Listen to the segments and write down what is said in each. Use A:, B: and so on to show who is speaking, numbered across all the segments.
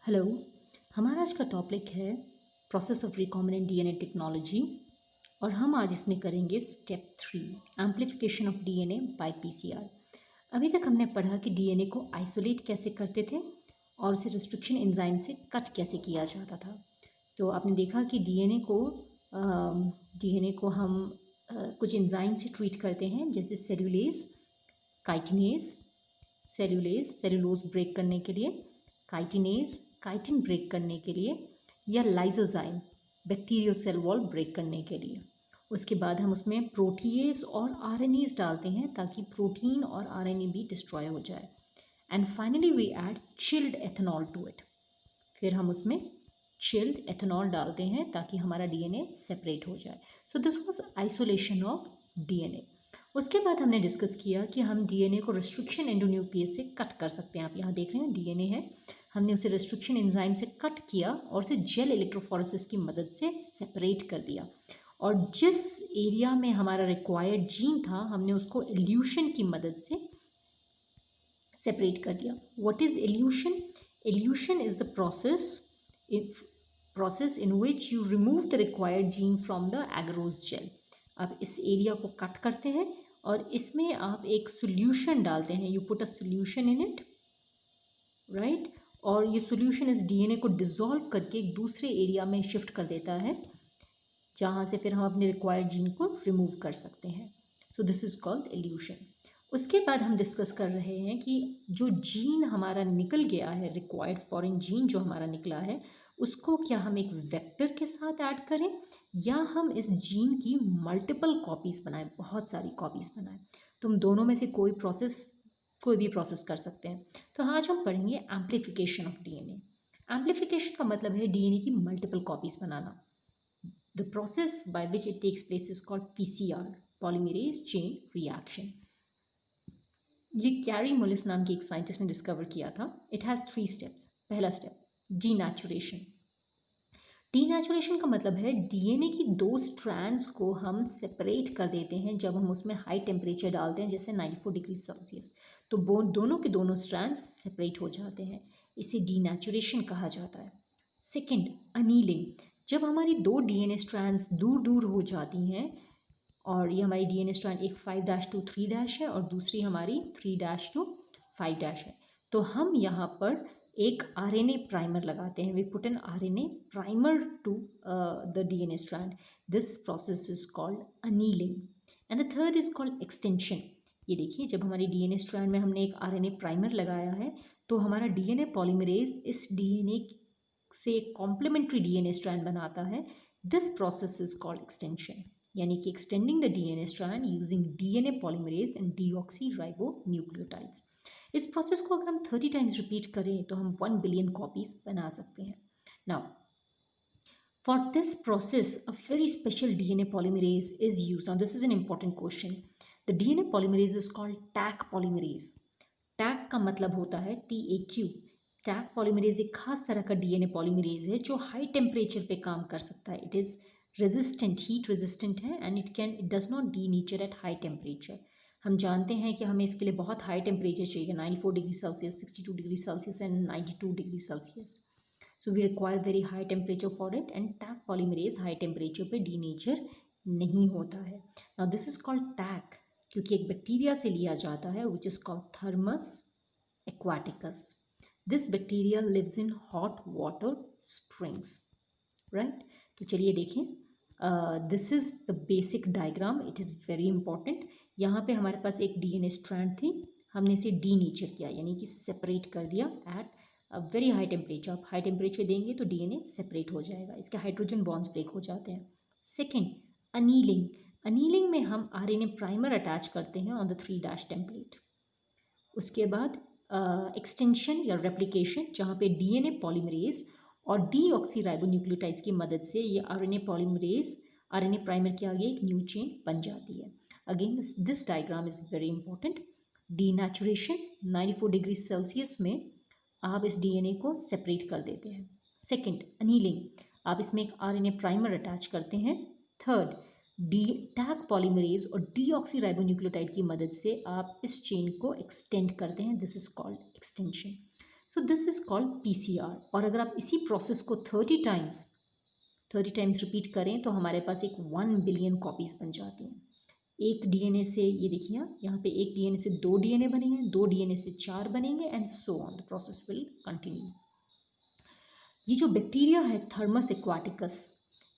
A: Hello. हमारा आज का टॉपिक है process of recombinant DNA technology और हम आज इसमें करेंगे step 3 amplification of DNA by PCR. अभी तक हमने पढ़ा कि डीएनए को आइसोलेट कैसे करते थे और उसे रिस्ट्रिक्शन एंजाइम से कट कैसे किया जाता था। तो आपने देखा कि डीएनए को हम कुछ एंजाइम से ट्रीट करते हैं, जैसे सेल्यूलेज, काइटिनेज, सेलुलोज ब्रेक करने के लिए, काइटिनेज काइटिन ब्रेक करने के लिए, या lysozyme bacterial cell wall break करने के लिए। उसके बाद हम उसमें प्रोटीएज और आरएनएज डालते हैं ताकि प्रोटीन और आरएनए भी डिस्ट्रॉय हो जाए। And finally we add chilled ethanol to it. फिर हम उसमें चिल्ड एथेनॉल डालते हैं ताकि हमारा डीएनए सेपरेट हो जाए। So this was isolation of DNA. उसके बाद हमने डिस्कस किया कि हम डीएनए को रिस्ट्रिक्शन एंडोन्यूक्लियस से कट कर सकते हैं। आप यहाँ देख रहे हैं डीएनए है, हमने उसे रिस्ट्रिक्शन एंजाइम से कट किया और उसे जेल इलेक्ट्रोफोरेसिस की मदद से सेपरेट कर दिया। और जिस एरिया में हमारा रिक्वायर्ड जीन था हमने उसको इल्यूशन की मदद से सेपरेट कर दिया। What is illusion? Evolution is the process in which you remove the required gene from the agarose gel। आप इस एरिया को कट करते हैं और इसमें आप एक सोल्यूशन डालते हैं, you put a solution in it, right. और ये सोल्यूशन इस डीएनए को डिसॉल्व करके एक दूसरे एरिया में शिफ्ट कर देता है जहाँ से फिर हम अपने रिक्वायर्ड जीन को रिमूव कर सकते हैं। So this is called evolution. उसके बाद हम डिस्कस कर रहे हैं कि जो जीन हमारा निकल गया है, रिक्वायर्ड फॉरेन जीन जो हमारा निकला है, उसको क्या हम एक वेक्टर के साथ ऐड करें या हम इस जीन की मल्टीपल कॉपीज़ बनाएं, बहुत सारी कॉपीज़ बनाएं। तो हम दोनों में से कोई भी प्रोसेस कर सकते हैं। तो आज हम पढ़ेंगे एम्प्लीफिकेशन ऑफ डीएनए। एम्प्लीफिकेशन का मतलब है डीएनए की multiple copies banana. The process by which it takes place is called PCR, polymerase chain reaction। ये कैरी मोलिस नाम के एक साइंटिस्ट ने डिस्कवर किया था। It has 3 steps. पहला स्टेप डीनेचुरेशन। डीनेचुरेशन का मतलब है डीएनए की 2 स्ट्रैंड्स को हम सेपरेट कर देते हैं जब हम उसमें हाई टेम्परेचर डालते हैं, जैसे 94 डिग्री सेल्सियस। तो दोनों के दोनों स्ट्रैंड्स सेपरेट हो जाते हैं, इसे डीनेचुरेशन कहा जाता है। Second, annealing. जब हमारी 2 डीएनए स्ट्रैंड्स दूर दूर हो जाती हैं और ये हमारी डीएनए स्ट्रैंड एक 5' to 3' है और दूसरी हमारी 3' to 5' है, तो हम यहाँ पर एक आरएनए प्राइमर लगाते हैं। We put an RNA primer to the DNA strand. This process is called annealing. And the third is called extension. ये देखिए, जब हमारी डीएनए स्ट्रैंड में हमने एक आरएनए प्राइमर लगाया है तो हमारा डीएनए पॉलीमरेज इस डीएनए से एक कॉम्प्लीमेंट्री डीएनए स्ट्रैंड बनाता है। This process is called extension, यानी कि extending the DNA strand using DNA polymerase and deoxyribonucleotides. इस प्रोसेस को अगर हम 30 टाइम्स रिपीट करें तो हम 1 बिलियन कॉपीज बना सकते हैं। Now for this process a very special DNA polymerase is used. Now this is an important question. The DNA polymerase is called Taq polymerase. Taq का मतलब होता है TAQ। टैक पॉलीमरेज एक खास तरह का डीएनए पॉलीमरेज है जो हाई टेम्परेचर पे काम कर सकता है। It is resistant, heat resistant है and it does not denature at high temperature. हम जानते हैं कि हमें इसके लिए बहुत हाई टेम्परेचर चाहिए, 94 degree Celsius, 62 degree Celsius and 92 degree Celsius. So we require very high temperature for it and Taq polymerase high temperature पे डीनेचर नहीं होता है। Now this is called Taq क्योंकि एक बैक्टीरिया से लिया जाता है which is called Thermus aquaticus। This bacteria lives in hot water springs, right? तो चलिए देखें, this is the basic diagram. It is very important. यहाँ पे हमारे पास एक डीएनए स्ट्रैंड थी, हमने इसे डीनेचर किया यानी कि सेपरेट कर दिया at a very high temperature. आप हाई टेम्परेचर देंगे तो डीएनए सेपरेट हो जाएगा, इसके हाइड्रोजन बॉन्ड्स ब्रेक हो जाते हैं। Second, annealing. अनीलिंग में हम आरएनए प्राइमर अटैच करते हैं ऑन द 3' टेम्पलेट। उसके बाद एक्सटेंशन या रेप्लिकेशन, जहाँ पे डीएनए पॉलीमरेज और डीऑक्सीराइबोन्यूक्लियोटाइड्स की मदद से ये आरएनए प्राइमर के आगे एक न्यू चेन बन जाती है। Again this diagram is very important. Denaturation, 94 degree Celsius में आप इस डीएनए को सेपरेट कर देते हैं। सेकेंड, अनीलिंग, आप इसमें एक आरएनए प्राइमर अटैच करते हैं। थर्ड, टैक पॉलीमरेज और डीऑक्सीराइबोन्यूक्लियोटाइड की मदद से आप इस चेन को एक्सटेंड करते हैं। This is called extension. So this is called PCR. और अगर आप इसी प्रोसेस को 30 टाइम्स रिपीट करें तो हमारे पास एक 1 बिलियन कॉपीज़ बन जाती हैं। एक डीएनए से, ये देखिए आप यहाँ पे, एक डीएनए से 2 डीएनए बनेंगे, 2 डीएनए से 4 बनेंगे, and so on the process will continue. ये जो बैक्टीरिया है Thermus aquaticus,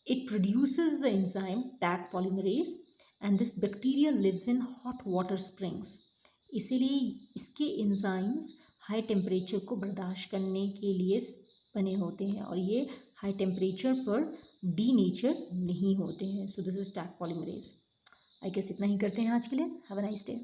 A: it produces the enzyme Taq polymerase and this bacteria lives in hot water springs. इसीलिए इसके एंजाइम्स हाई टेम्परेचर को बर्दाश्त करने के लिए बने होते हैं, और ये हाई टेम्परेचर पर डीनेचर नहीं होते हैं। So this is Taq polymerase. I guess इतना ही करते हैं आज के लिए। Have a nice day.